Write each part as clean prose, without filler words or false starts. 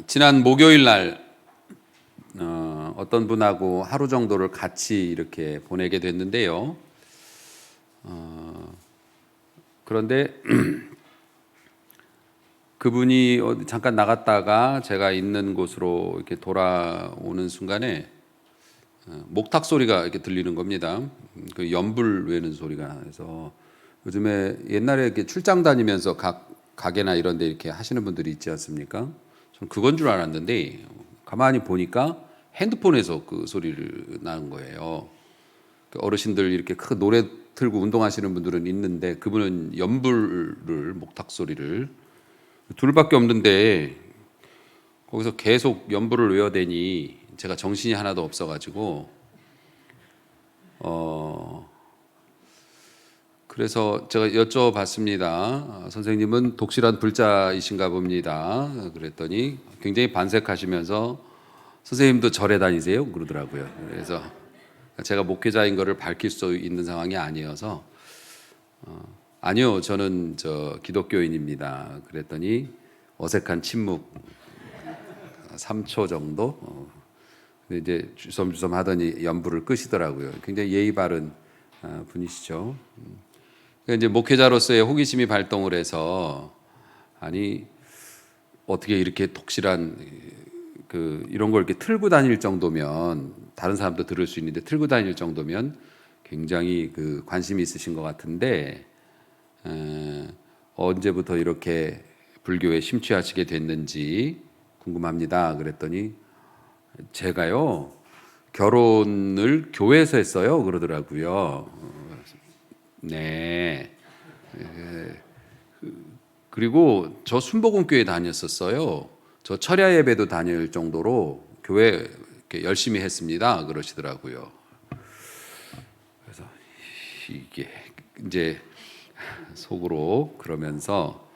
지난 목요일 날 어떤 분하고 하루 정도를 같이 이렇게 보내게 됐는데요. 그런데 그분이 잠깐 나갔다가 제가 있는 곳으로 이렇게 돌아오는 순간에 목탁 소리가 이렇게 들리는 겁니다. 그 연불 외는 소리가 나서 요즘에 옛날에 이렇게 출장 다니면서 각 가게나 이런 데 이렇게 하시는 분들이 있지 않습니까? 저는 그건 줄 알았는데 가만히 보니까 핸드폰에서 그 소리를 나는 거예요. 어르신들 이렇게 큰 노래 틀고 운동하시는 분들은 있는데 그분은 연불을 목탁 소리를 둘밖에 없는데 거기서 계속 연불을 외워대니 제가 정신이 하나도 없어가지고 그래서 제가 여쭤봤습니다. 선생님은 독실한 불자이신가 봅니다. 그랬더니 굉장히 반색하시면서 선생님도 절에 다니세요? 그러더라고요. 그래서 제가 목회자인 것을 밝힐 수 있는 상황이 아니어서 아니요, 저는 기독교인입니다. 그랬더니 어색한 침묵 3초 정도. 근데 이제 주섬주섬 하더니 연불을 끄시더라고요. 굉장히 예의 바른 분이시죠. 그러니까 이제 목회자로서의 호기심이 발동을 해서 아니 어떻게 이렇게 독실한 이런 걸 이렇게 틀고 다닐 정도면 다른 사람도 들을 수 있는데 틀고 다닐 정도면 굉장히 관심이 있으신 것 같은데 언제부터 이렇게 불교에 심취하시게 됐는지 궁금합니다. 그랬더니 제가요 결혼을 교회에서 했어요. 그러더라고요. 네. 그리고 저 순복음교회 다녔었어요. 저 철야 예배도 다닐 정도로 교회 열심히 했습니다. 그러시더라고요. 그래서 이게 이제 속으로 그러면서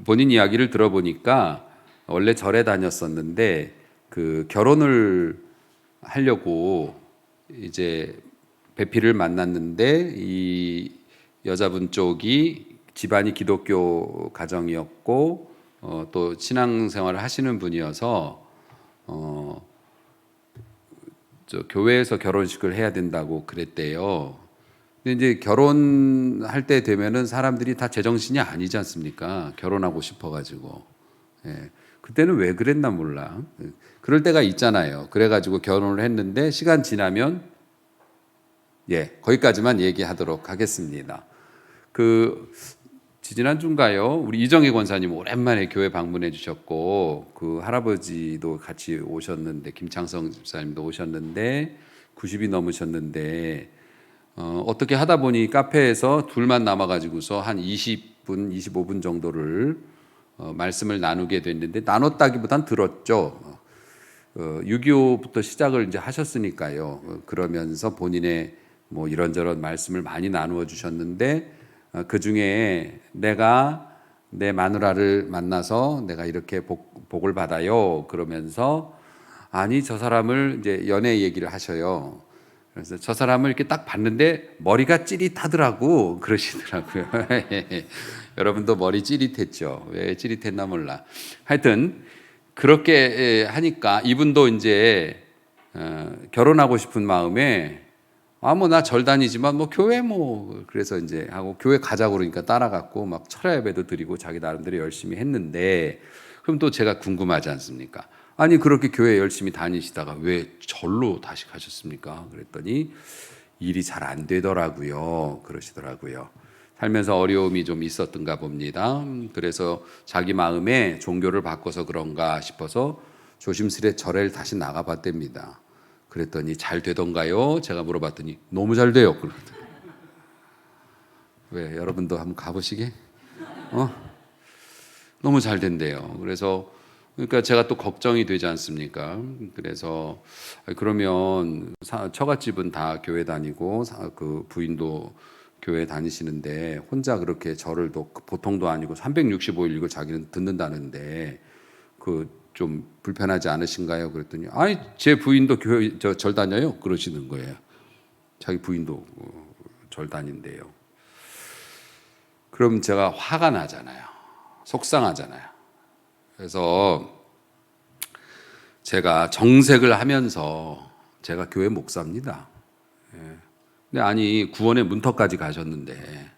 본인 이야기를 들어보니까 원래 절에 다녔었는데 결혼을 하려고 이제 배필을 만났는데 이 여자분 쪽이 집안이 기독교 가정이었고 또 신앙생활을 하시는 분이어서 교회에서 결혼식을 해야 된다고 그랬대요. 근데 이제 결혼할 때 되면은 사람들이 다 제정신이 아니지 않습니까? 결혼하고 싶어가지고. 예. 그때는 왜 그랬나 몰라. 그럴 때가 있잖아요. 그래가지고 결혼을 했는데 시간 지나면 거기까지만 얘기하도록 하겠습니다. 지지난주인가요? 우리 이정희 권사님 오랜만에 교회 방문해 주셨고 할아버지도 같이 오셨는데 김창성 집사님도 오셨는데 90이 넘으셨는데 어떻게 하다 보니 카페에서 둘만 남아가지고서 한 20분, 25분 정도를 말씀을 나누게 됐는데 나눴다기보단 들었죠. 6.25부터 시작을 이제 하셨으니까요. 그러면서 본인의 뭐 이런저런 말씀을 많이 나누어 주셨는데 그 중에 내가 내 마누라를 만나서 내가 이렇게 복을 받아요. 그러면서 아니 저 사람을 이제 연애 얘기를 하셔요. 그래서 저 사람을 이렇게 딱 봤는데 머리가 찌릿하더라고 그러시더라고요. 여러분도 머리 찌릿했죠? 왜 찌릿했나 몰라. 하여튼 그렇게 하니까 이분도 이제 결혼하고 싶은 마음에 뭐 나 절 다니지만 뭐 교회 그래서 이제 하고 교회 가자고 그러니까 따라갔고 막 철야 예배도 드리고 자기 나름대로 열심히 했는데 그럼 또 제가 궁금하지 않습니까? 아니 그렇게 교회 열심히 다니시다가 왜 절로 다시 가셨습니까? 그랬더니 일이 잘 안 되더라고요. 그러시더라고요. 살면서 어려움이 좀 있었던가 봅니다. 그래서 자기 마음에 종교를 바꿔서 그런가 싶어서 조심스레 절에 다시 나가봤답니다. 그랬더니 잘 되던가요? 제가 물어봤더니 너무 잘 돼요. 왜 여러분도 한번 가보시게? 너무 잘 된대요. 그러니까 제가 또 걱정이 되지 않습니까? 그래서 그러면 처갓집은 다 교회 다니고 그 부인도 교회 다니시는데 혼자 그렇게 절을 보통도 아니고 365일 이걸 자기는 듣는다는데 좀 불편하지 않으신가요? 그랬더니 아니 제 부인도 교회 절 다녀요. 그러시는 거예요. 자기 부인도 절 다닌대요. 그럼 제가 화가 나잖아요. 속상하잖아요. 그래서 제가 정색을 하면서 제가 교회 목사입니다. 근데 아니 구원의 문턱까지 가셨는데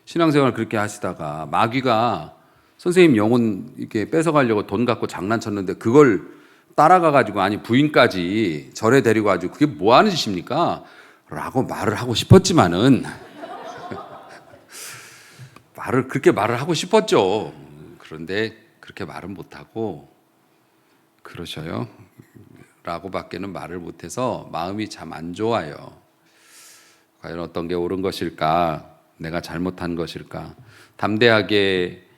신앙생활 그렇게 하시다가 마귀가 선생님 영혼 이렇게 뺏어가려고 돈 갖고 장난쳤는데 그걸 따라가 가지고 아니 부인까지 절에 데리고 가지고 그게 뭐 하는 짓입니까? 라고 말을 하고 싶었지만은 그렇게 말을 하고 싶었죠. 그런데 그렇게 말은 못하고 그러셔요 라고밖에는 말을 못해서 마음이 참 안 좋아요. 과연 어떤 게 옳은 것일까? 내가 잘못한 것일까? 담대하게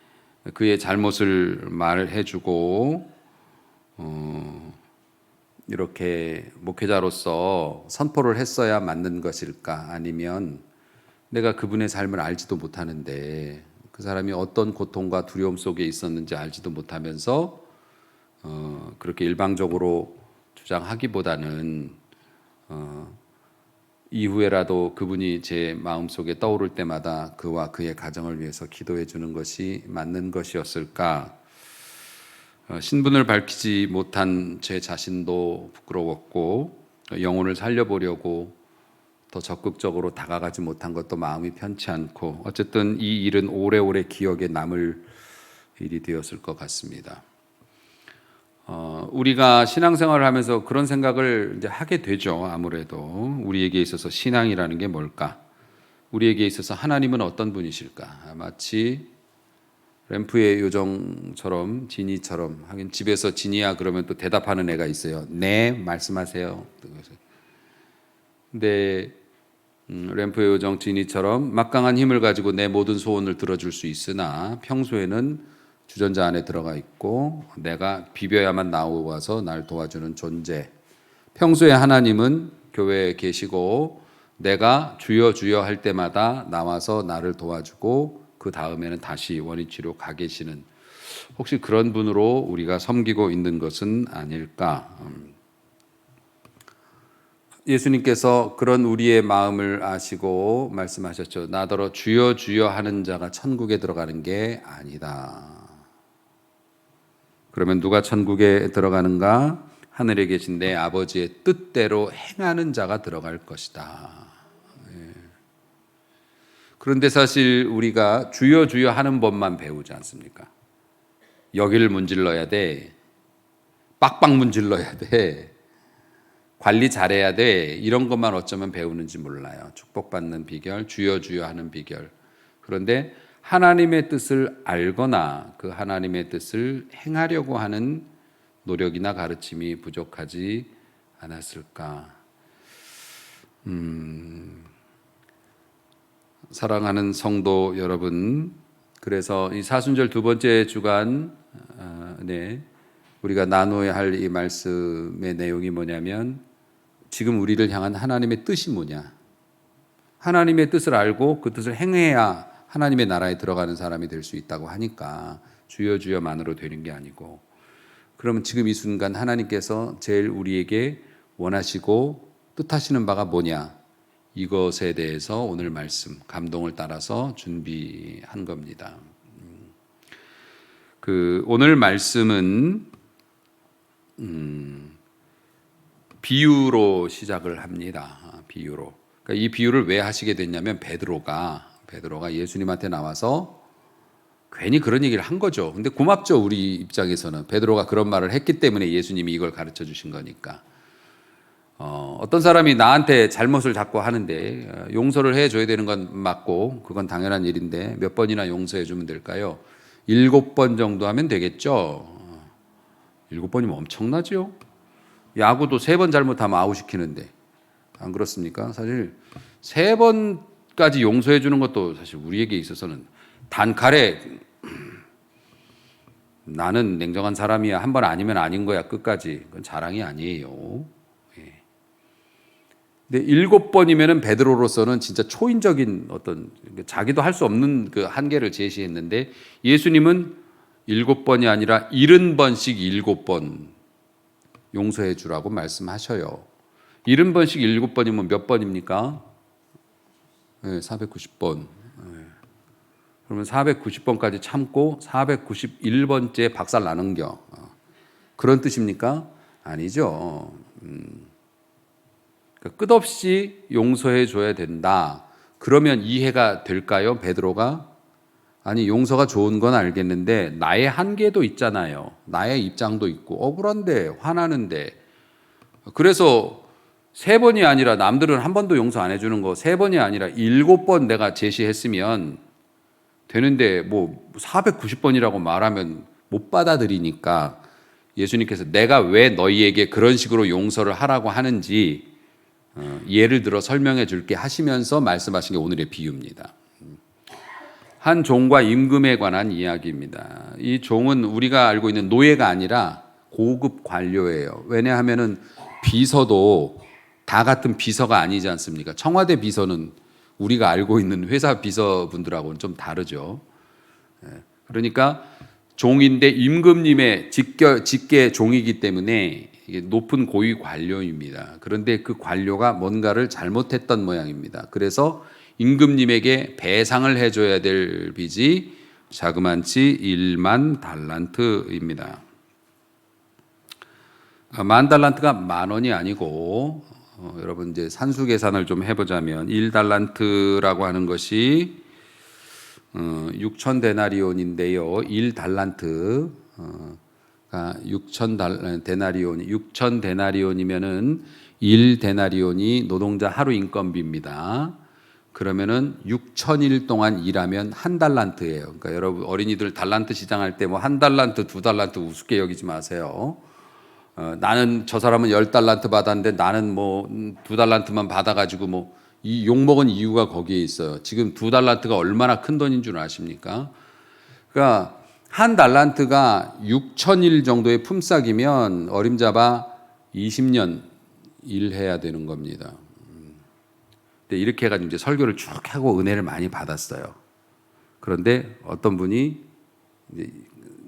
그의 잘못을 말해주고 이렇게 목회자로서 선포를 했어야 맞는 것일까? 아니면 내가 그분의 삶을 알지도 못하는데 그 사람이 어떤 고통과 두려움 속에 있었는지 알지도 못하면서 그렇게 일방적으로 주장하기보다는 이후에라도 그분이 제 마음속에 떠오를 때마다 그와 그의 가정을 위해서 기도해 주는 것이 맞는 것이었을까? 신분을 밝히지 못한 제 자신도 부끄러웠고 영혼을 살려보려고 더 적극적으로 다가가지 못한 것도 마음이 편치 않고 어쨌든 이 일은 오래오래 기억에 남을 일이 되었을 것 같습니다. 우리가 신앙생활을 하면서 그런 생각을 이제 하게 되죠. 아무래도 우리에게 있어서 신앙이라는 게 뭘까? 우리에게 있어서 하나님은 어떤 분이실까? 마치 램프의 요정처럼 지니처럼 하긴 집에서 지니야 그러면 또 대답하는 애가 있어요. 네, 말씀하세요. 근데 램프의 요정 지니처럼 막강한 힘을 가지고 내 모든 소원을 들어줄 수 있으나 평소에는 주전자 안에 들어가 있고 내가 비벼야만 나와서 날 도와주는 존재. 평소에 하나님은 교회에 계시고 내가 주여 주여 할 때마다 나와서 나를 도와주고 그 다음에는 다시 원위치로 가 계시는 혹시 그런 분으로 우리가 섬기고 있는 것은 아닐까? 예수님께서 그런 우리의 마음을 아시고 말씀하셨죠. 나더러 주여 주여 하는 자가 천국에 들어가는 게 아니다. 그러면 누가 천국에 들어가는가? 하늘에 계신 내 아버지의 뜻대로 행하는 자가 들어갈 것이다. 그런데 사실 우리가 주여 주여 하는 법만 배우지 않습니까? 여기를 문질러야 돼. 빡빡 문질러야 돼. 관리 잘해야 돼. 이런 것만 어쩌면 배우는지 몰라요. 축복받는 비결, 주여 주여 하는 비결. 그런데 하나님의 뜻을 알거나 그 하나님의 뜻을 행하려고 하는 노력이나 가르침이 부족하지 않았을까. 사랑하는 성도 여러분, 그래서 이 사순절 두 번째 주간 우리가 나누어야 할 이 말씀의 내용이 뭐냐면 지금 우리를 향한 하나님의 뜻이 뭐냐. 하나님의 뜻을 알고 그 뜻을 행해야 하나님의 나라에 들어가는 사람이 될 수 있다고 하니까 주여 주여만으로 되는 게 아니고 그러면 지금 이 순간 하나님께서 제일 우리에게 원하시고 뜻하시는 바가 뭐냐 이것에 대해서 오늘 말씀 감동을 따라서 준비한 겁니다. 오늘 말씀은 비유로 시작을 합니다. 비유로. 그러니까 이 비유를 왜 하시게 됐냐면 베드로가 예수님한테 나와서 괜히 그런 얘기를 한 거죠. 근데 고맙죠. 우리 입장에서는 베드로가 그런 말을 했기 때문에 예수님이 이걸 가르쳐 주신 거니까. 어떤 사람이 나한테 잘못을 자꾸 하는데 용서를 해줘야 되는 건 맞고 그건 당연한 일인데 몇 번이나 용서해 주면 될까요? 7번 정도 하면 되겠죠. 7번이면 엄청나죠. 야구도 3번 잘못하면 아웃시키는데 안 그렇습니까? 사실 3번까지 용서해 주는 것도 사실 우리에게 있어서는 단칼에 나는 냉정한 사람이야. 한 번 아니면 아닌 거야. 끝까지. 그건 자랑이 아니에요. 근데 7번이면은 베드로로서는 진짜 초인적인 어떤 자기도 할 수 없는 그 한계를 제시했는데 예수님은 7번이 아니라 70번씩 7번 용서해 주라고 말씀하셔요. 70번씩 7번이면 몇 번입니까? 네, 490번. 네. 그러면 490번까지 참고 491번째 박살 나는겨. 그런 뜻입니까? 아니죠. 그러니까 끝없이 용서해 줘야 된다. 그러면 이해가 될까요? 베드로가? 아니, 용서가 좋은 건 알겠는데 나의 한계도 있잖아요. 나의 입장도 있고 억울한데 화나는데. 그래서 3번이 아니라, 남들은 한 번도 용서 안 해주는 거 3번이 아니라 7번 내가 제시했으면 되는데 뭐 490번이라고 말하면 못 받아들이니까 예수님께서 내가 왜 너희에게 그런 식으로 용서를 하라고 하는지 예를 들어 설명해 줄게 하시면서 말씀하신 게 오늘의 비유입니다. 한 종과 임금에 관한 이야기입니다. 이 종은 우리가 알고 있는 노예가 아니라 고급 관료예요. 왜냐하면은 비서도 다 같은 비서가 아니지 않습니까? 청와대 비서는 우리가 알고 있는 회사 비서분들하고는 좀 다르죠. 그러니까 종인데 임금님의 직계 종이기 때문에 이게 높은 고위 관료입니다. 그런데 그 관료가 뭔가를 잘못했던 모양입니다. 그래서 임금님에게 배상을 해줘야 될 빚이 자그만치 1만 달란트입니다. 10,000달란트가 10,000원이 아니고 여러분 이제 산수 계산을 좀 해보자면 1달란트라고 하는 것이 6,000데나리온인데요. 1달란트가 6,000데나리온이면은 1데나리온이 노동자 하루 인건비입니다. 그러면은 6,000일 동안 일하면 1달란트예요. 그러니까 여러분 어린이들 달란트 시장할 때 뭐 1달란트, 2달란트 우습게 여기지 마세요. 나는 저 사람은 10달란트 받았는데 나는 뭐 2달란트만 받아가지고 뭐 이 욕먹은 이유가 거기에 있어요. 지금 2달란트가 얼마나 큰 돈인 줄 아십니까? 그러니까 1달란트가 6,000일 정도의 품삯이면 어림잡아 20년 일해야 되는 겁니다. 근데 이렇게 해가지고 이제 설교를 쭉 하고 은혜를 많이 받았어요. 그런데 어떤 분이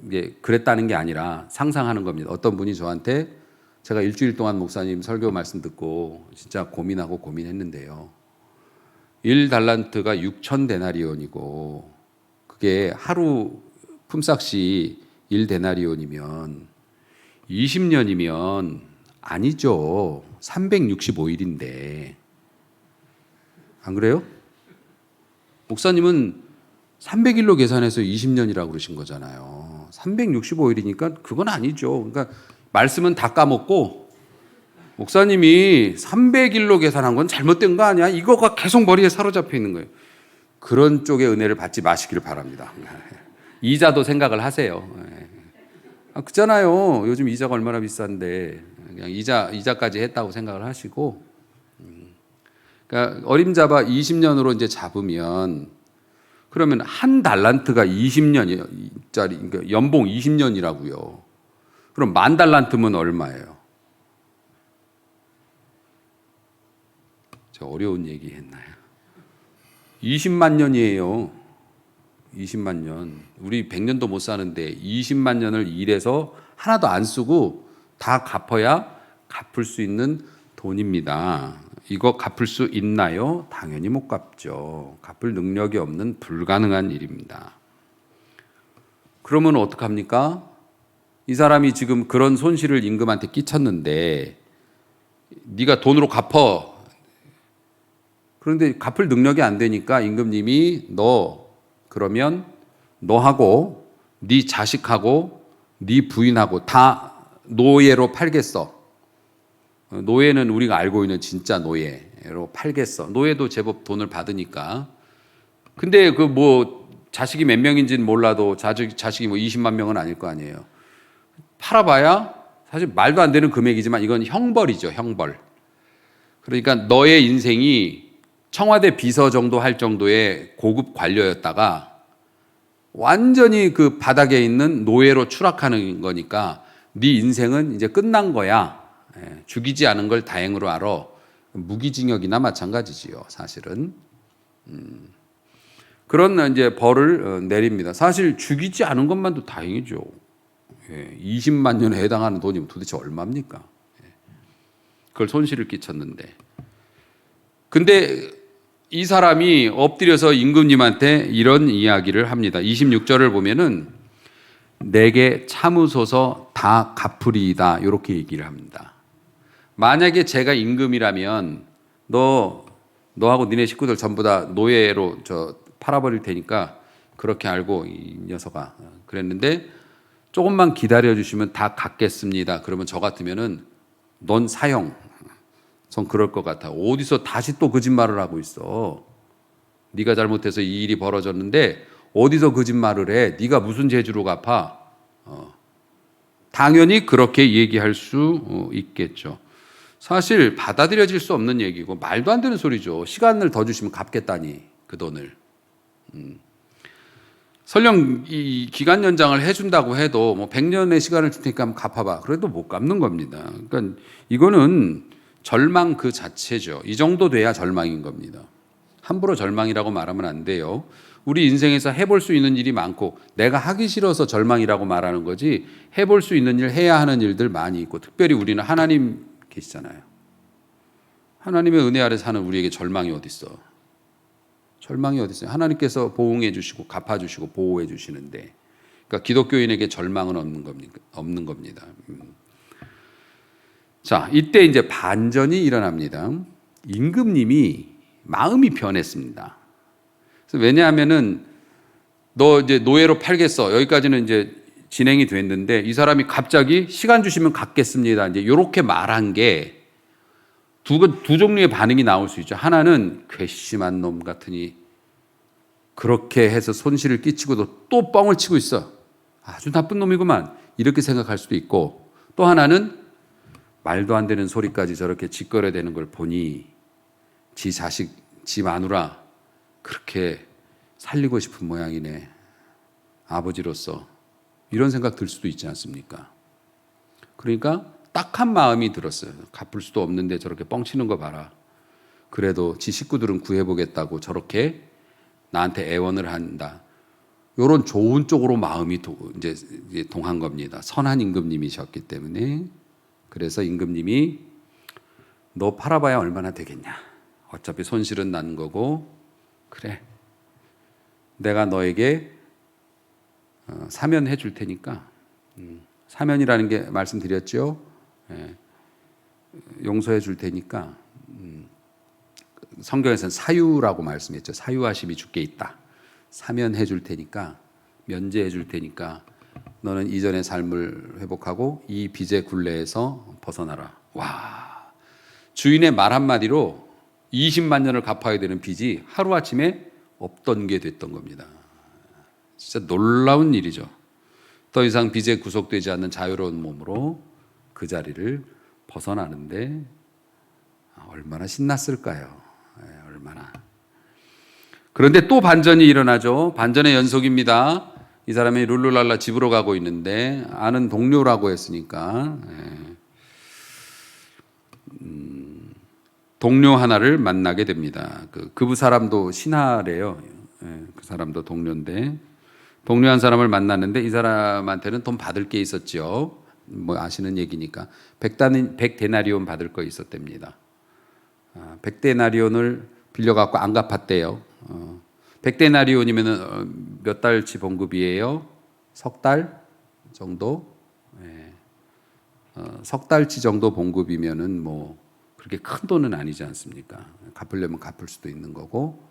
이제 그랬다는 게 아니라 상상하는 겁니다. 어떤 분이 저한테 제가 일주일 동안 목사님 설교 말씀 듣고 진짜 고민하고 고민했는데요. 1달란트가 6,000데나리온이고 그게 하루 품삯이 1데나리온이면 20년이면 아니죠. 365일인데. 안 그래요? 목사님은 300일로 계산해서 20년이라고 그러신 거잖아요. 365일이니까 그건 아니죠. 그러니까 말씀은 다 까먹고 목사님이 300일로 계산한 건 잘못된 거 아니야? 이거가 계속 머리에 사로잡혀 있는 거예요. 그런 쪽의 은혜를 받지 마시기를 바랍니다. 이자도 생각을 하세요. 그렇잖아요. 요즘 이자가 얼마나 비싼데 그냥 이자까지 했다고 생각을 하시고, 그러니까 어림잡아 20년으로 이제 잡으면 그러면 1달란트가 20년짜리, 그러니까 연봉 20년이라고요. 그럼 10,000달란트면 얼마예요? 저 어려운 얘기 했나요? 20만 년이에요. 20만 년. 우리 100년도 못 사는데 20만 년을 일해서 하나도 안 쓰고 다 갚아야 갚을 수 있는 돈입니다. 이거 갚을 수 있나요? 당연히 못 갚죠. 갚을 능력이 없는 불가능한 일입니다. 그러면 어떡합니까? 이 사람이 지금 그런 손실을 임금한테 끼쳤는데 네가 돈으로 갚어. 그런데 갚을 능력이 안 되니까 임금님이 그러면 너하고 네 자식하고 네 부인하고 다 노예로 팔겠어. 노예는 우리가 알고 있는 진짜 노예로 팔겠어. 노예도 제법 돈을 받으니까. 근데 그 뭐 자식이 몇 명인지는 몰라도 자식이 뭐 20만 명은 아닐 거 아니에요. 팔아봐야 사실 말도 안 되는 금액이지만 이건 형벌이죠, 형벌. 그러니까 너의 인생이 청와대 비서 정도 할 정도의 고급 관료였다가 완전히 그 바닥에 있는 노예로 추락하는 거니까 네 인생은 이제 끝난 거야. 죽이지 않은 걸 다행으로 알아. 무기징역이나 마찬가지지요, 사실은. 그런 이제 벌을 내립니다. 사실 죽이지 않은 것만도 다행이죠. 20만 년에 해당하는 돈이면 도대체 얼마입니까? 그걸 손실을 끼쳤는데. 근데 이 사람이 엎드려서 임금님한테 이런 이야기를 합니다. 26절을 보면은 내게 참으소서 다 갚으리이다 이렇게 얘기를 합니다. 만약에 제가 임금이라면 너하고 니네 식구들 전부 다 노예로 팔아버릴 테니까 그렇게 알고 이 녀석아 그랬는데 조금만 기다려 주시면 다 갚겠습니다. 그러면 저 같으면은 넌 사형. 전 그럴 것 같아. 어디서 다시 또 거짓말을 하고 있어. 네가 잘못해서 이 일이 벌어졌는데 어디서 거짓말을 해. 네가 무슨 재주로 갚아. 당연히 그렇게 얘기할 수 있겠죠. 사실 받아들여질 수 없는 얘기고 말도 안 되는 소리죠. 시간을 더 주시면 갚겠다니 그 돈을. 설령 이 기간 연장을 해준다고 해도 뭐 100년의 시간을 줄 테니까 한번 갚아봐. 그래도 못 갚는 겁니다. 그러니까 이거는 절망 그 자체죠. 이 정도 돼야 절망인 겁니다. 함부로 절망이라고 말하면 안 돼요. 우리 인생에서 해볼 수 있는 일이 많고 내가 하기 싫어서 절망이라고 말하는 거지 해볼 수 있는 일, 해야 하는 일들 많이 있고 특별히 우리는 하나님 계시잖아요. 하나님의 은혜 아래 사는 우리에게 절망이 어디 있어? 절망이 어디 있어요? 하나님께서 보응해 주시고 갚아 주시고 보호해 주시는데 그러니까 기독교인에게 절망은 없는 겁니다. 자, 이때 이제 반전이 일어납니다. 임금님이 마음이 변했습니다. 그래서 왜냐하면은 너 이제 노예로 팔겠어. 여기까지는 이제 진행이 됐는데 이 사람이 갑자기 시간 주시면 갚겠습니다. 이제 이렇게 말한 게 두 종류의 반응이 나올 수 있죠. 하나는 괘씸한 놈 같으니 그렇게 해서 손실을 끼치고도 또 뻥을 치고 있어. 아주 나쁜 놈이구만. 이렇게 생각할 수도 있고 또 하나는 말도 안 되는 소리까지 저렇게 짓거려대는 걸 보니 지 자식, 지 마누라 그렇게 살리고 싶은 모양이네. 아버지로서 이런 생각 들 수도 있지 않습니까? 그러니까 딱한 마음이 들었어요. 갚을 수도 없는데 저렇게 뻥치는 거 봐라. 그래도 지 식구들은 구해보겠다고 저렇게 나한테 애원을 한다. 이런 좋은 쪽으로 마음이 이제 동한 겁니다. 선한 임금님이셨기 때문에. 그래서 임금님이 너 팔아봐야 얼마나 되겠냐. 어차피 손실은 난 거고 그래. 내가 너에게 사면해 줄 테니까. 사면이라는 게 말씀드렸죠. 용서해 줄 테니까 성경에서는 사유라고 말씀했죠. 사유하심이 주께 있다. 사면해 줄 테니까 면제해 줄 테니까 너는 이전의 삶을 회복하고 이 빚의 굴레에서 벗어나라. 와, 주인의 말 한마디로 20만 년을 갚아야 되는 빚이 하루아침에 없던 게 됐던 겁니다. 진짜 놀라운 일이죠. 더 이상 빚에 구속되지 않는 자유로운 몸으로 그 자리를 벗어나는데 얼마나 신났을까요? 얼마나. 그런데 또 반전이 일어나죠. 반전의 연속입니다. 이 사람이 룰루랄라 집으로 가고 있는데 아는 동료라고 했으니까 동료 하나를 만나게 됩니다. 그 사람도 신하래요. 그 사람도 동료인데 동료 한 사람을 만났는데 이 사람한테는 돈 받을 게 있었죠. 뭐 아시는 얘기니까 100데나리온 받을 거 있었답니다. 100데나리온을 빌려갖고 안 갚았대요. 100데나리온이면 몇 달치 봉급이에요? 석 달 정도? 석 달치 정도 봉급이면은 뭐 그렇게 큰 돈은 아니지 않습니까? 갚으려면 갚을 수도 있는 거고.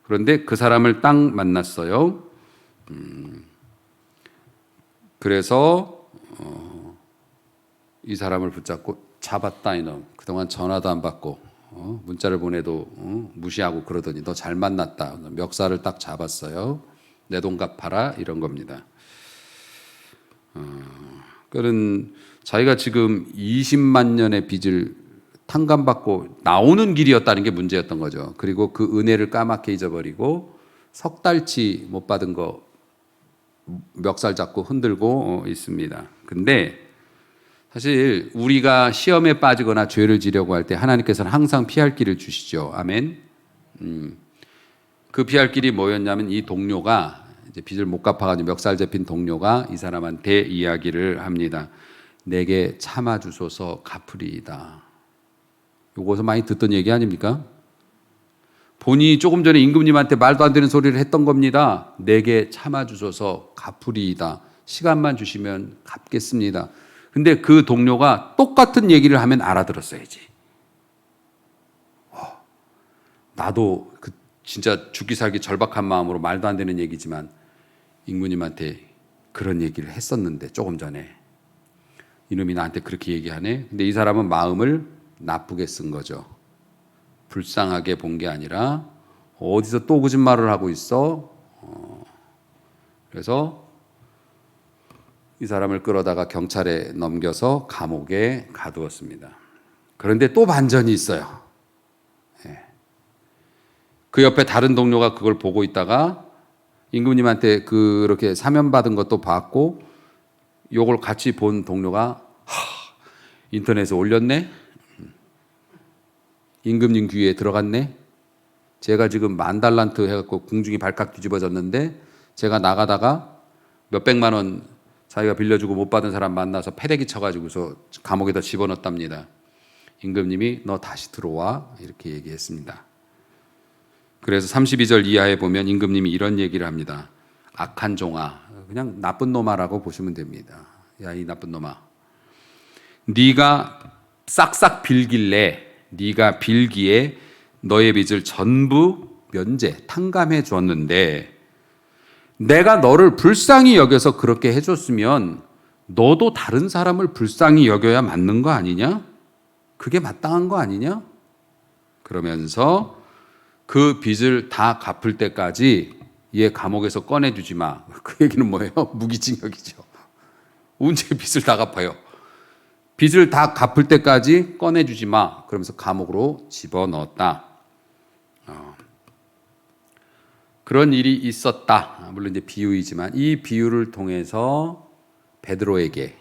그런데 그 사람을 딱 만났어요. 그래서 이 사람을 붙잡고 잡았다 이놈. 그동안 전화도 안 받고 문자를 보내도 무시하고 그러더니 너 잘 만났다. 멱살을 딱 잡았어요. 내 돈 갚아라 이런 겁니다. 그런 자기가 지금 20만 년의 빚을 탕감받고 나오는 길이었다는 게 문제였던 거죠. 그리고 그 은혜를 까맣게 잊어버리고 석 달치 못 받은 거 멱살 잡고 흔들고 있습니다. 근데 사실 우리가 시험에 빠지거나 죄를 지려고 할 때 하나님께서는 항상 피할 길을 주시죠. 아멘. 그 피할 길이 뭐였냐면 이 동료가 이제 빚을 못 갚아가지고 멱살 잡힌 동료가 이 사람한테 이야기를 합니다. 내게 참아 주소서 갚으리이다. 요것은 많이 듣던 얘기 아닙니까? 본인이 조금 전에 임금님한테 말도 안 되는 소리를 했던 겁니다. 내게 참아주셔서 갚으리이다. 시간만 주시면 갚겠습니다. 근데 그 동료가 똑같은 얘기를 하면 알아들었어야지. 나도 그 진짜 죽기 살기 절박한 마음으로 말도 안 되는 얘기지만 임금님한테 그런 얘기를 했었는데 조금 전에 이놈이 나한테 그렇게 얘기하네. 근데 이 사람은 마음을 나쁘게 쓴 거죠. 불쌍하게 본 게 아니라 어디서 또 거짓말을 하고 있어. 그래서 이 사람을 끌어다가 경찰에 넘겨서 감옥에 가두었습니다. 그런데 또 반전이 있어요. 그 옆에 다른 동료가 그걸 보고 있다가 임금님한테 그렇게 사면 받은 것도 봤고 요걸 같이 본 동료가 인터넷에 올렸네. 임금님 귀에 들어갔네. 제가 지금 10,000달란트 해갖고 궁중이 발칵 뒤집어졌는데 제가 나가다가 몇백만 원 자기가 빌려주고 못 받은 사람 만나서 패대기 쳐가지고서 감옥에다 집어넣었답니다. 임금님이 너 다시 들어와 이렇게 얘기했습니다. 그래서 32절 이하에 보면 임금님이 이런 얘기를 합니다. 악한 종아, 그냥 나쁜 놈아라고 보시면 됩니다. 야, 이 나쁜 놈아, 네가 싹싹 빌길래 네가 빌기에 너의 빚을 전부 면제, 탕감해 주었는데 내가 너를 불쌍히 여겨서 그렇게 해줬으면 너도 다른 사람을 불쌍히 여겨야 맞는 거 아니냐? 그게 마땅한 거 아니냐? 그러면서 그 빚을 다 갚을 때까지 얘 감옥에서 꺼내주지 마. 그 얘기는 뭐예요? 무기징역이죠. 언제 빚을 다 갚아요? 빚을 다 갚을 때까지 꺼내주지 마. 그러면서 감옥으로 집어넣었다. 그런 일이 있었다. 물론 이제 비유이지만 이 비유를 통해서 베드로에게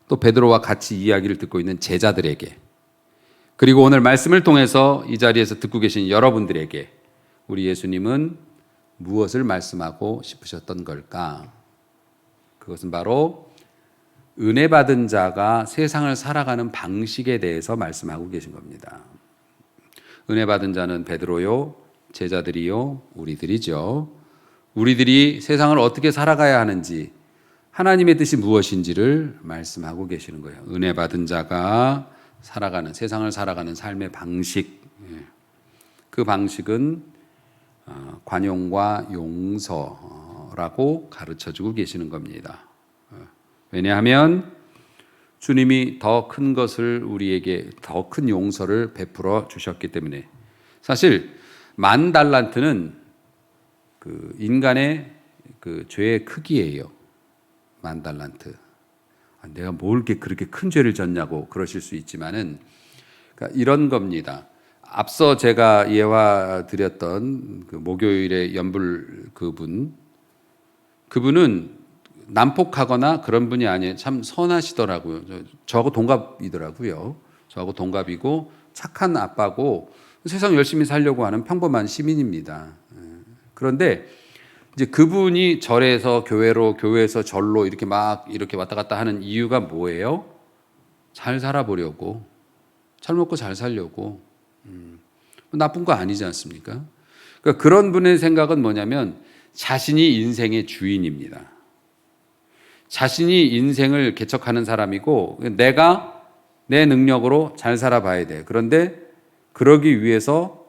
또 베드로와 같이 이야기를 듣고 있는 제자들에게 그리고 오늘 말씀을 통해서 이 자리에서 듣고 계신 여러분들에게 우리 예수님은 무엇을 말씀하고 싶으셨던 걸까? 그것은 바로 은혜 받은 자가 세상을 살아가는 방식에 대해서 말씀하고 계신 겁니다. 은혜 받은 자는 베드로요, 제자들이요, 우리들이죠. 우리들이 세상을 어떻게 살아가야 하는지, 하나님의 뜻이 무엇인지를 말씀하고 계시는 거예요. 은혜 받은 자가 살아가는, 세상을 살아가는 삶의 방식. 그 방식은 관용과 용서라고 가르쳐주고 계시는 겁니다. 왜냐하면 주님이 더 큰 것을 우리에게 더 큰 용서를 베풀어 주셨기 때문에. 사실 10,000달란트는 그 인간의 그 죄의 크기예요. 10,000달란트. 내가 뭘 이렇게 그렇게 큰 죄를 졌냐고 그러실 수 있지만은 그러니까 이런 겁니다. 앞서 제가 예화 드렸던 그 목요일에 연불 그분은 난폭하거나 그런 분이 아니에요. 참 선하시더라고요. 저하고 동갑이더라고요. 저하고 동갑이고 착한 아빠고 세상 열심히 살려고 하는 평범한 시민입니다. 그런데 이제 그분이 절에서 교회로, 교회에서 절로 이렇게 막 이렇게 왔다 갔다 하는 이유가 뭐예요? 잘 살아보려고, 잘 먹고 잘 살려고. 나쁜 거 아니지 않습니까? 그러니까 그런 분의 생각은 뭐냐면 자신이 인생의 주인입니다. 자신이 인생을 개척하는 사람이고 내가 내 능력으로 잘 살아봐야 돼. 그런데 그러기 위해서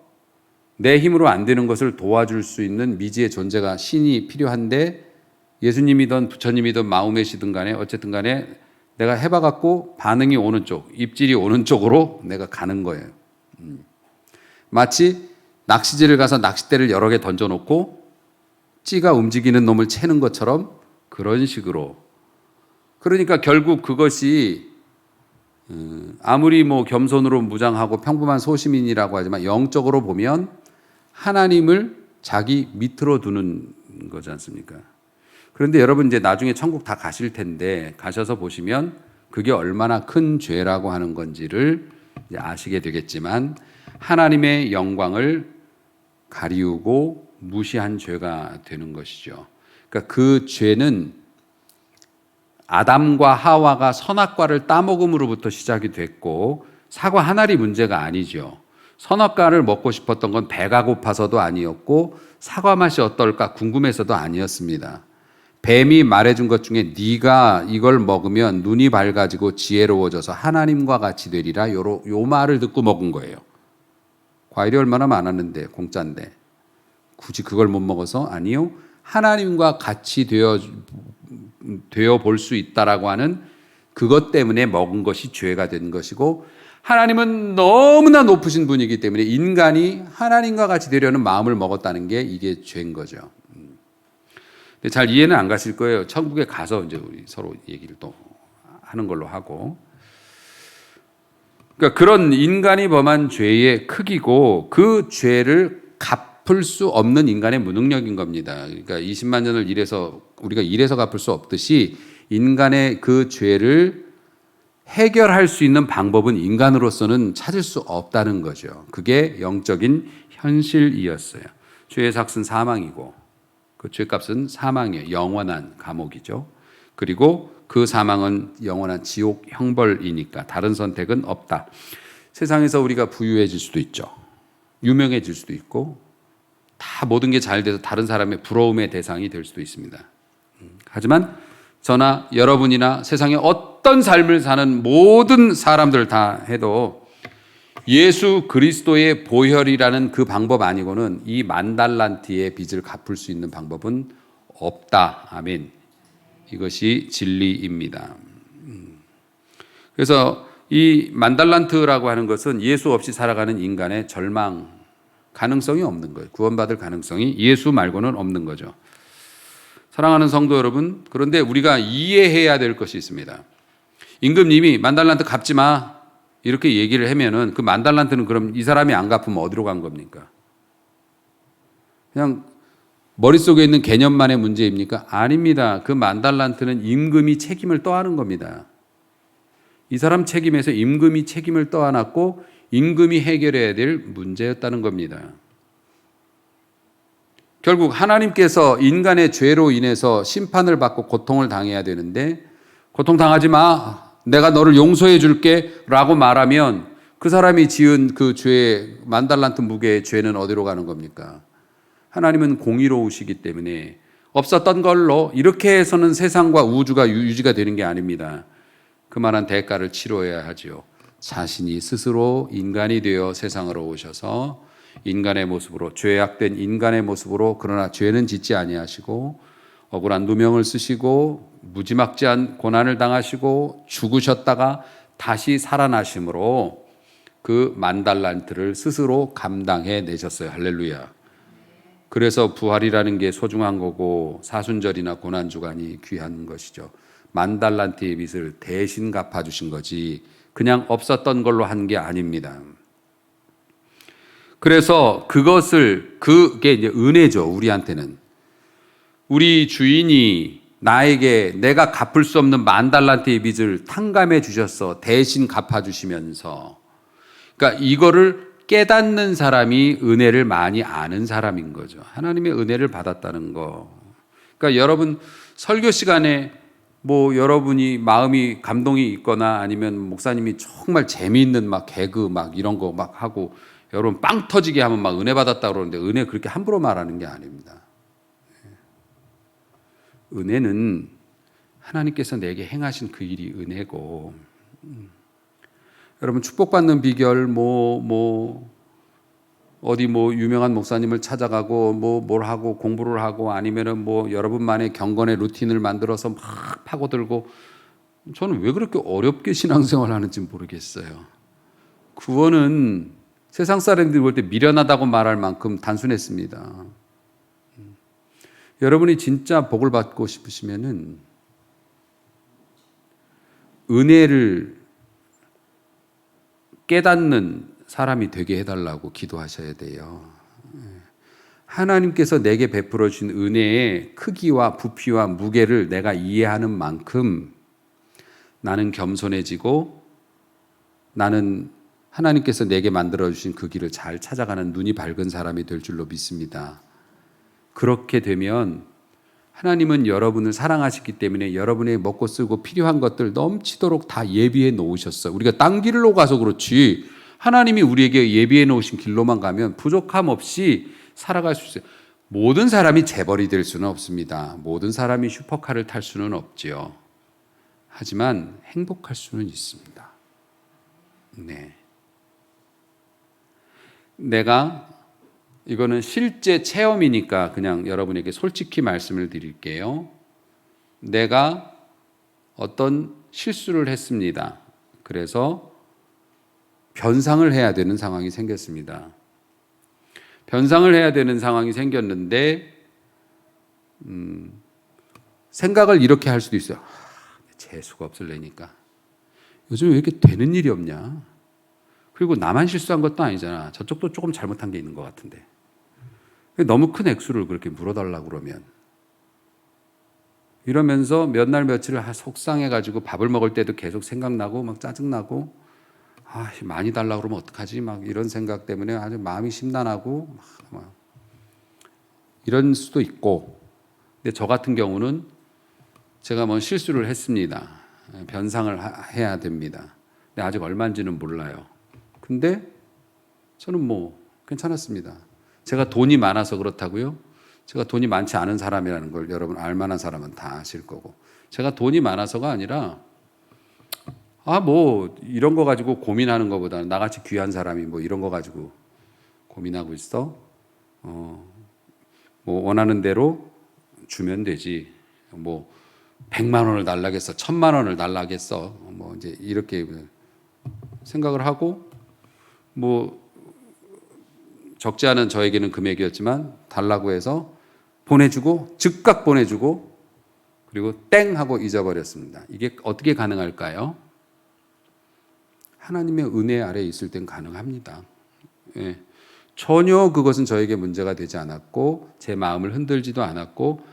내 힘으로 안 되는 것을 도와줄 수 있는 미지의 존재가 신이 필요한데 예수님이든 부처님이든 마음에시든 간에 어쨌든 간에 내가 해봐갖고 반응이 오는 쪽, 입질이 오는 쪽으로 내가 가는 거예요. 마치 낚시질을 가서 낚싯대를 여러 개 던져놓고 찌가 움직이는 놈을 채는 것처럼 그런 식으로. 그러니까 결국 그것이 아무리 뭐 겸손으로 무장하고 평범한 소시민이라고 하지만 영적으로 보면 하나님을 자기 밑으로 두는 거지 않습니까? 그런데 여러분 이제 나중에 천국 다 가실 텐데 가셔서 보시면 그게 얼마나 큰 죄라고 하는 건지를 이제 아시게 되겠지만 하나님의 영광을 가리우고 무시한 죄가 되는 것이죠. 그러니까 그 죄는 아담과 하와가 선악과를 따먹음으로부터 시작이 됐고 사과 한 알이 문제가 아니죠. 선악과를 먹고 싶었던 건 배가 고파서도 아니었고 사과 맛이 어떨까 궁금해서도 아니었습니다. 뱀이 말해준 것 중에 네가 이걸 먹으면 눈이 밝아지고 지혜로워져서 하나님과 같이 되리라 요 말을 듣고 먹은 거예요. 과일이 얼마나 많았는데 공짜인데 굳이 그걸 못 먹어서 아니요. 하나님과 같이 되어 볼 수 있다라고 하는 그것 때문에 먹은 것이 죄가 된 것이고 하나님은 너무나 높으신 분이기 때문에 인간이 하나님과 같이 되려는 마음을 먹었다는 게 이게 죄인 거죠. 근데 잘 이해는 안 가실 거예요. 천국에 가서 이제 우리 서로 얘기를 또 하는 걸로 하고. 그러니까 그런 인간이 범한 죄의 크기고 그 죄를 갚을 수 없는 인간의 무능력인 겁니다. 그러니까 20만 년을 우리가 일해서 갚을 수 없듯이 인간의 그 죄를 해결할 수 있는 방법은 인간으로서는 찾을 수 없다는 거죠. 그게 영적인 현실이었어요. 죄의 삭은 사망이고 그 죄값은 사망이에요. 영원한 감옥이죠. 그리고 그 사망은 영원한 지옥 형벌이니까 다른 선택은 없다. 세상에서 우리가 부유해질 수도 있죠. 유명해질 수도 있고 다 모든 게 잘 돼서 다른 사람의 부러움의 대상이 될 수도 있습니다. 하지만 저나 여러분이나 세상에 어떤 삶을 사는 모든 사람들 다 해도 예수 그리스도의 보혈이라는 그 방법 아니고는 이 10,000달란트의 빚을 갚을 수 있는 방법은 없다. 아멘. 이것이 진리입니다. 그래서 이 10,000달란트라고 하는 것은 예수 없이 살아가는 인간의 절망, 가능성이 없는 거예요. 구원받을 가능성이 예수 말고는 없는 거죠. 사랑하는 성도 여러분, 그런데 우리가 이해해야 될 것이 있습니다. 임금님이 10,000달란트 갚지 마. 이렇게 얘기를 하면은 그 10,000달란트는 그럼 이 사람이 안 갚으면 어디로 간 겁니까? 그냥 머릿속에 있는 개념만의 문제입니까? 아닙니다. 그 10,000달란트는 임금이 책임을 떠안은 겁니다. 이 사람 책임에서 임금이 책임을 떠안았고 임금이 해결해야 될 문제였다는 겁니다. 결국 하나님께서 인간의 죄로 인해서 심판을 받고 고통을 당해야 되는데 고통당하지 마. 내가 너를 용서해 줄게 라고 말하면 그 사람이 지은 그 죄, 10,000달란트 무게의 죄는 어디로 가는 겁니까? 하나님은 공의로우시기 때문에 없었던 걸로 이렇게 해서는 세상과 우주가 유지가 되는 게 아닙니다. 그만한 대가를 치러야 하죠. 자신이 스스로 인간이 되어 세상으로 오셔서 인간의 모습으로 죄악된 인간의 모습으로 그러나 죄는 짓지 아니하시고 억울한 누명을 쓰시고 무지막지한 고난을 당하시고 죽으셨다가 다시 살아나심으로 그 10,000달란트를 스스로 감당해 내셨어요. 할렐루야. 그래서 부활이라는 게 소중한 거고 사순절이나 고난주간이 귀한 것이죠. 10,000달란트의 빚을 대신 갚아주신 거지 그냥 없었던 걸로 한 게 아닙니다. 그래서 그게 이제 은혜죠. 우리한테는. 우리 주인이 나에게 내가 갚을 수 없는 10,000달란트의 빚을 탕감해 주셔서 대신 갚아주시면서 그러니까 이거를 깨닫는 사람이 은혜를 많이 아는 사람인 거죠. 하나님의 은혜를 받았다는 거. 그러니까 여러분 설교 시간에 뭐 여러분이 마음이 감동이 있거나 아니면 목사님이 정말 재미있는 막 개그 막 이런 거 막 하고 여러분 빵 터지게 하면 막 은혜 받았다 그러는데 은혜 그렇게 함부로 말하는 게 아닙니다. 은혜는 하나님께서 내게 행하신 그 일이 은혜고 여러분 축복받는 비결 어디 유명한 목사님을 찾아가고 뭘 하고 공부를 하고 아니면은 여러분만의 경건의 루틴을 만들어서 막 파고들고 저는 왜 그렇게 어렵게 신앙생활 하는지 모르겠어요. 구원은 세상 사람들이 볼 때 미련하다고 말할 만큼 단순했습니다. 여러분이 진짜 복을 받고 싶으시면은 은혜를 깨닫는 사람이 되게 해달라고 기도하셔야 돼요. 하나님께서 내게 베풀어 주신 은혜의 크기와 부피와 무게를 내가 이해하는 만큼 나는 겸손해지고 나는 하나님께서 내게 만들어 주신 그 길을 잘 찾아가는 눈이 밝은 사람이 될 줄로 믿습니다. 그렇게 되면 하나님은 여러분을 사랑하시기 때문에 여러분의 먹고 쓰고 필요한 것들 넘치도록 다 예비해 놓으셨어요. 우리가 딴 길로 가서 그렇지 하나님이 우리에게 예비해 놓으신 길로만 가면 부족함 없이 살아갈 수 있어요. 모든 사람이 재벌이 될 수는 없습니다. 모든 사람이 슈퍼카를 탈 수는 없지요. 하지만 행복할 수는 있습니다. 네. 내가 이거는 실제 체험이니까 그냥 여러분에게 솔직히 말씀을 드릴게요. 내가 어떤 실수를 했습니다. 그래서 변상을 해야 되는 상황이 생겼습니다. 변상을 해야 되는 상황이 생겼는데 생각을 이렇게 할 수도 있어요. 재수가 없을래니까. 요즘 왜 이렇게 되는 일이 없냐? 그리고 나만 실수한 것도 아니잖아. 저쪽도 조금 잘못한 게 있는 것 같은데. 너무 큰 액수를 그렇게 물어달라고 그러면. 이러면서 몇 날 며칠을 속상해가지고 밥을 먹을 때도 계속 생각나고 막 짜증나고 많이 달라고 그러면 어떡하지? 막 이런 생각 때문에 아주 마음이 심란하고 막 이런 수도 있고. 근데 저 같은 경우는 제가 뭐 실수를 했습니다. 변상을 해야 됩니다. 근데 아직 얼마인지는 몰라요. 근데 저는 뭐 괜찮았습니다. 제가 돈이 많아서 그렇다고요? 제가 돈이 많지 않은 사람이라는 걸 여러분 알만한 사람은 다 아실 거고, 제가 돈이 많아서가 아니라 뭐 이런 거 가지고 고민하는 것보다는 나같이 귀한 사람이 뭐 이런 거 가지고 고민하고 있어? 뭐 원하는 대로 주면 되지. 뭐 100만 원을 달라겠어, 1000만 원을 달라겠어. 뭐 이제 이렇게 생각을 하고, 뭐 적지 않은 저에게는 금액이었지만 달라고 해서 보내주고, 즉각 보내주고, 그리고 땡 하고 잊어버렸습니다. 이게 어떻게 가능할까요? 하나님의 은혜 아래에 있을 땐 가능합니다. 예. 전혀 그것은 저에게 문제가 되지 않았고 제 마음을 흔들지도 않았고,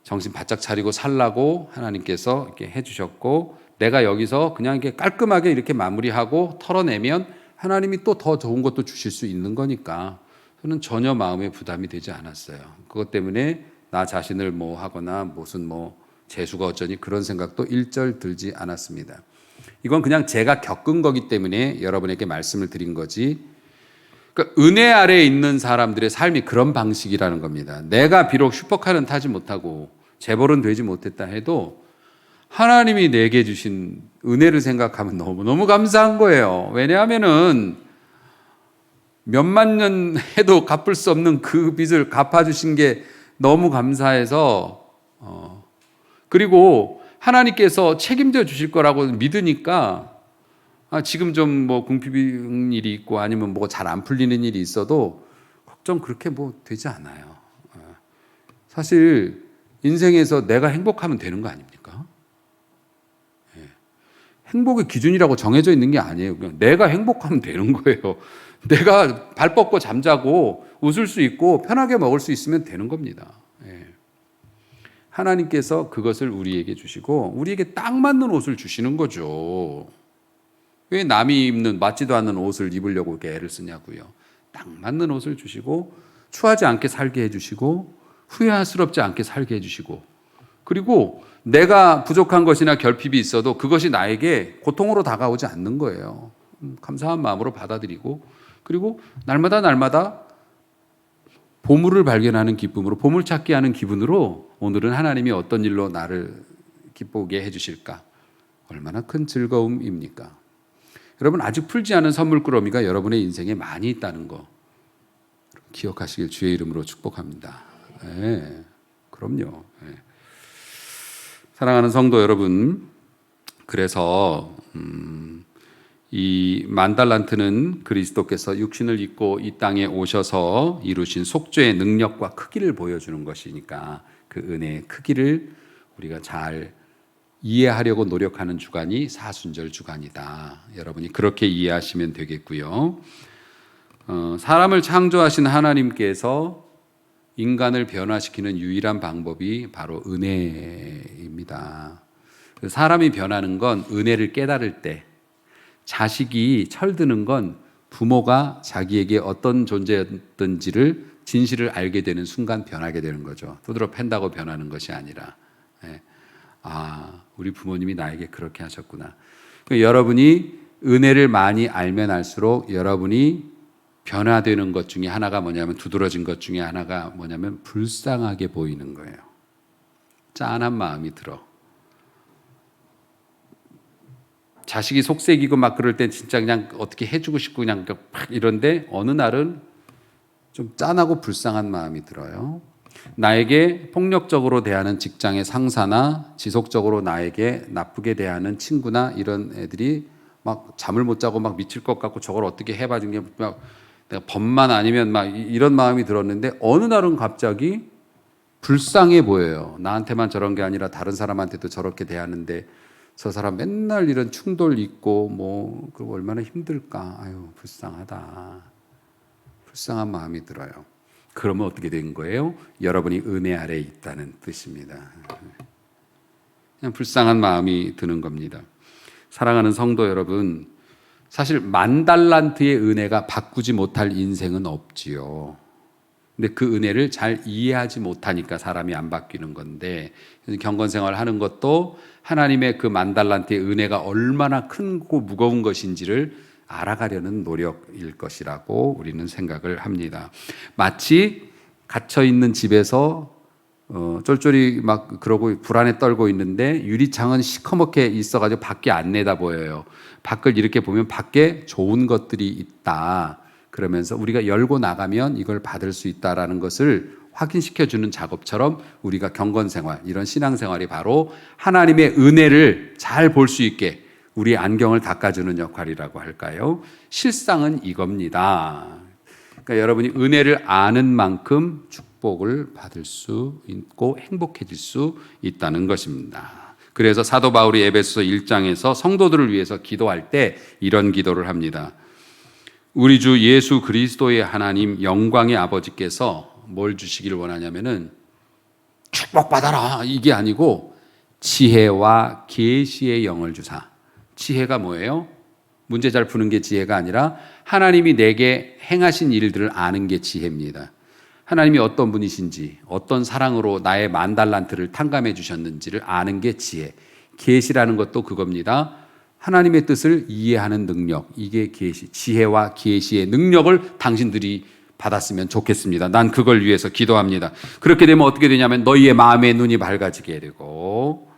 정신 바짝 차리고 살라고 하나님께서 이렇게 해주셨고, 내가 여기서 그냥 이렇게 깔끔하게 이렇게 마무리하고 털어내면 하나님이 또 더 좋은 것도 주실 수 있는 거니까 저는 전혀 마음에 부담이 되지 않았어요. 그것 때문에 나 자신을 뭐 하거나 무슨 뭐 재수가 어쩌니 그런 생각도 일절 들지 않았습니다. 이건 그냥 제가 겪은 거기 때문에 여러분에게 말씀을 드린 거지, 그러니까 은혜 아래에 있는 사람들의 삶이 그런 방식이라는 겁니다. 내가 비록 슈퍼카는 타지 못하고 재벌은 되지 못했다 해도 하나님이 내게 주신 은혜를 생각하면 너무너무 감사한 거예요. 왜냐하면은 몇만 년 해도 갚을 수 없는 그 빚을 갚아주신 게 너무 감사해서, 그리고 하나님께서 책임져 주실 거라고 믿으니까 지금 좀 뭐 궁핍한 일이 있고 아니면 뭐 잘 안 풀리는 일이 있어도 걱정 그렇게 뭐 되지 않아요. 사실 인생에서 내가 행복하면 되는 거 아닙니까? 행복의 기준이라고 정해져 있는 게 아니에요. 그냥 내가 행복하면 되는 거예요. 내가 발 뻗고 잠자고 웃을 수 있고 편하게 먹을 수 있으면 되는 겁니다. 하나님께서 그것을 우리에게 주시고 우리에게 딱 맞는 옷을 주시는 거죠. 왜 남이 입는 맞지도 않는 옷을 입으려고 이렇게 애를 쓰냐고요. 딱 맞는 옷을 주시고 추하지 않게 살게 해주시고 후회스럽지 않게 살게 해주시고, 그리고 내가 부족한 것이나 결핍이 있어도 그것이 나에게 고통으로 다가오지 않는 거예요. 감사한 마음으로 받아들이고, 그리고 날마다 보물을 발견하는 기쁨으로, 보물찾기 하는 기분으로 오늘은 하나님이 어떤 일로 나를 기쁘게 해주실까, 얼마나 큰 즐거움입니까? 여러분, 아직 풀지 않은 선물꾸러미가 여러분의 인생에 많이 있다는 거 기억하시길 주의 이름으로 축복합니다. 네, 그럼요. 네. 사랑하는 성도 여러분, 그래서 이 만달란트는 그리스도께서 육신을 입고 이 땅에 오셔서 이루신 속죄의 능력과 크기를 보여주는 것이니까 그 은혜의 크기를 우리가 잘 이해하려고 노력하는 주간이 사순절 주간이다. 여러분이 그렇게 이해하시면 되겠고요. 사람을 창조하신 하나님께서 인간을 변화시키는 유일한 방법이 바로 은혜입니다. 사람이 변하는 건 은혜를 깨달을 때, 자식이 철드는 건 부모가 자기에게 어떤 존재였던지를 진실을 알게 되는 순간 변하게 되는 거죠. 두드러 팬다고 변하는 것이 아니라, 우리 부모님이 나에게 그렇게 하셨구나. 여러분이 은혜를 많이 알면 알수록 여러분이 변화되는 것 중에 하나가 뭐냐면, 두드러진 것 중에 하나가 뭐냐면 불쌍하게 보이는 거예요. 짠한 마음이 들어. 자식이 속색이고 막 그럴 땐 진짜 그냥 어떻게 해주고 싶고 그냥 막 이런데, 어느 날은 좀 짠하고 불쌍한 마음이 들어요. 나에게 폭력적으로 대하는 직장의 상사나 지속적으로 나에게 나쁘게 대하는 친구나 이런 애들이 막 잠을 못 자고 막 미칠 것 같고 저걸 어떻게 해봐 준 게 막 내가 법만 아니면 막 이런 마음이 들었는데, 어느 날은 갑자기 불쌍해 보여요. 나한테만 저런 게 아니라 다른 사람한테도 저렇게 대하는데 저 사람 맨날 이런 충돌 있고 뭐 그 얼마나 힘들까. 아유, 불쌍하다. 불쌍한 마음이 들어요. 그러면 어떻게 된 거예요? 여러분이 은혜 아래에 있다는 뜻입니다. 그냥 불쌍한 마음이 드는 겁니다. 사랑하는 성도 여러분, 사실 10,000달란트의 은혜가 바꾸지 못할 인생은 없지요. 근데 그 은혜를 잘 이해하지 못하니까 사람이 안 바뀌는 건데, 경건생활 하는 것도 하나님의 그 10,000달란트의 은혜가 얼마나 크고 무거운 것인지를 알아가려는 노력일 것이라고 우리는 생각을 합니다. 마치 갇혀있는 집에서 쫄쫄이 막 그러고 불안에 떨고 있는데 유리창은 시커멓게 있어가지고 밖에 안 내다 보여요. 밖을 이렇게 보면 밖에 좋은 것들이 있다. 그러면서 우리가 열고 나가면 이걸 받을 수 있다라는 것을 확인시켜주는 작업처럼, 우리가 경건생활, 이런 신앙생활이 바로 하나님의 은혜를 잘 볼 수 있게 우리 안경을 닦아주는 역할이라고 할까요? 실상은 이겁니다. 그러니까 여러분이 은혜를 아는 만큼 축복을 받을 수 있고 행복해질 수 있다는 것입니다. 그래서 사도 바울이 에베소서 1장에서 성도들을 위해서 기도할 때 이런 기도를 합니다. 우리 주 예수 그리스도의 하나님 영광의 아버지께서 뭘 주시길 원하냐면은 축복받아라 이게 아니고 지혜와 계시의 영을 주사. 지혜가 뭐예요? 문제 잘 푸는 게 지혜가 아니라 하나님이 내게 행하신 일들을 아는 게 지혜입니다. 하나님이 어떤 분이신지, 어떤 사랑으로 나의 10,000달란트를 탕감해 주셨는지를 아는 게 지혜. 계시라는 것도 그겁니다. 하나님의 뜻을 이해하는 능력, 이게 계시. 지혜와 계시의 능력을 당신들이 받았으면 좋겠습니다. 난 그걸 위해서 기도합니다. 그렇게 되면 어떻게 되냐면 너희의 마음의 눈이 밝아지게 되고,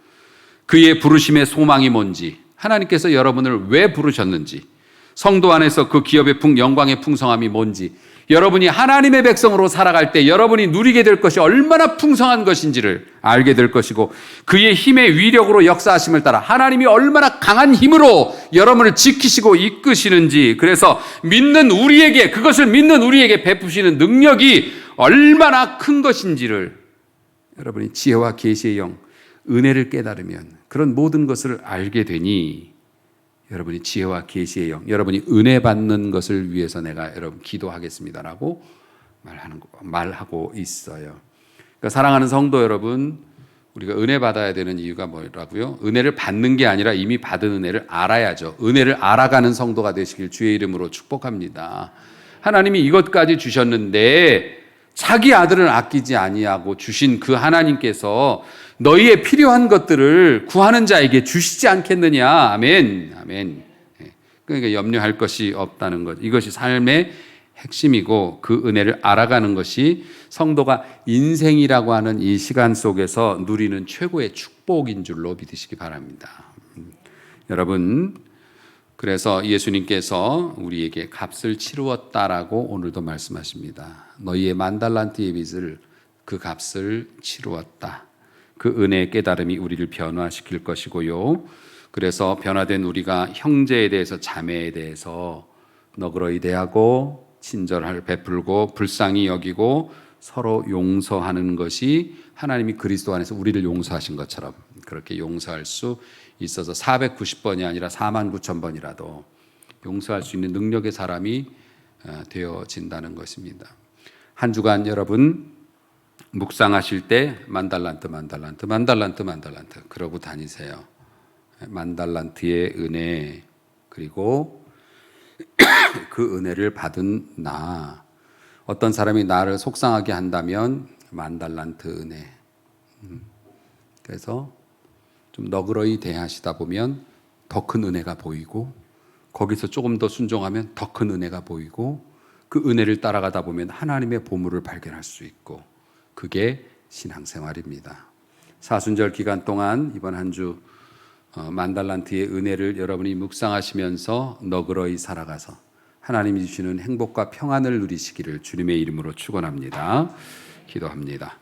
그의 부르심의 소망이 뭔지, 하나님께서 여러분을 왜 부르셨는지, 성도 안에서 그 기업의 영광의 풍성함이 뭔지, 여러분이 하나님의 백성으로 살아갈 때 여러분이 누리게 될 것이 얼마나 풍성한 것인지를 알게 될 것이고, 그의 힘의 위력으로 역사하심을 따라 하나님이 얼마나 강한 힘으로 여러분을 지키시고 이끄시는지, 그래서 믿는 우리에게, 그것을 믿는 우리에게 베푸시는 능력이 얼마나 큰 것인지를 여러분이 지혜와 계시의 영, 은혜를 깨달으면 그런 모든 것을 알게 되니, 여러분이 지혜와 계시의 영, 여러분이 은혜 받는 것을 위해서 내가 여러분 기도하겠습니다라고 말하고 있어요. 그러니까 사랑하는 성도 여러분, 우리가 은혜 받아야 되는 이유가 뭐라고요? 은혜를 받는 게 아니라 이미 받은 은혜를 알아야죠. 은혜를 알아가는 성도가 되시길 주의 이름으로 축복합니다. 하나님이 이것까지 주셨는데 자기 아들을 아끼지 아니하고 주신 그 하나님께서 너희의 필요한 것들을 구하는 자에게 주시지 않겠느냐. 아멘. 아멘. 그러니까 염려할 것이 없다는 것. 이것이 삶의 핵심이고, 그 은혜를 알아가는 것이 성도가 인생이라고 하는 이 시간 속에서 누리는 최고의 축복인 줄로 믿으시기 바랍니다. 여러분, 그래서 예수님께서 우리에게 값을 치루었다라고 오늘도 말씀하십니다. 너희의 10,000달란트의 빚을, 그 값을 치루었다. 그 은혜의 깨달음이 우리를 변화시킬 것이고요. 그래서 변화된 우리가 형제에 대해서, 자매에 대해서 너그러이 대하고 친절을 베풀고 불쌍히 여기고 서로 용서하는 것이 하나님이 그리스도 안에서 우리를 용서하신 것처럼 그렇게 용서할 수 있어서 490번이 아니라 49,000번이라도 용서할 수 있는 능력의 사람이 되어진다는 것입니다. 한 주간 여러분 묵상하실 때 10,000달란트 그러고 다니세요. 10,000달란트의 은혜, 그리고 그 은혜를 받은 나. 어떤 사람이 나를 속상하게 한다면 10,000달란트 은혜. 그래서 좀 너그러이 대하시다 보면 더 큰 은혜가 보이고, 거기서 조금 더 순종하면 더 큰 은혜가 보이고 그 은혜를 따라가다 보면 하나님의 보물을 발견할 수 있고 그게 신앙생활입니다. 사순절 기간 동안 이번 한 주 만달란트의 은혜를 여러분이 묵상하시면서 너그러이 살아가서 하나님이 주시는 행복과 평안을 누리시기를 주님의 이름으로 축원합니다. 기도합니다.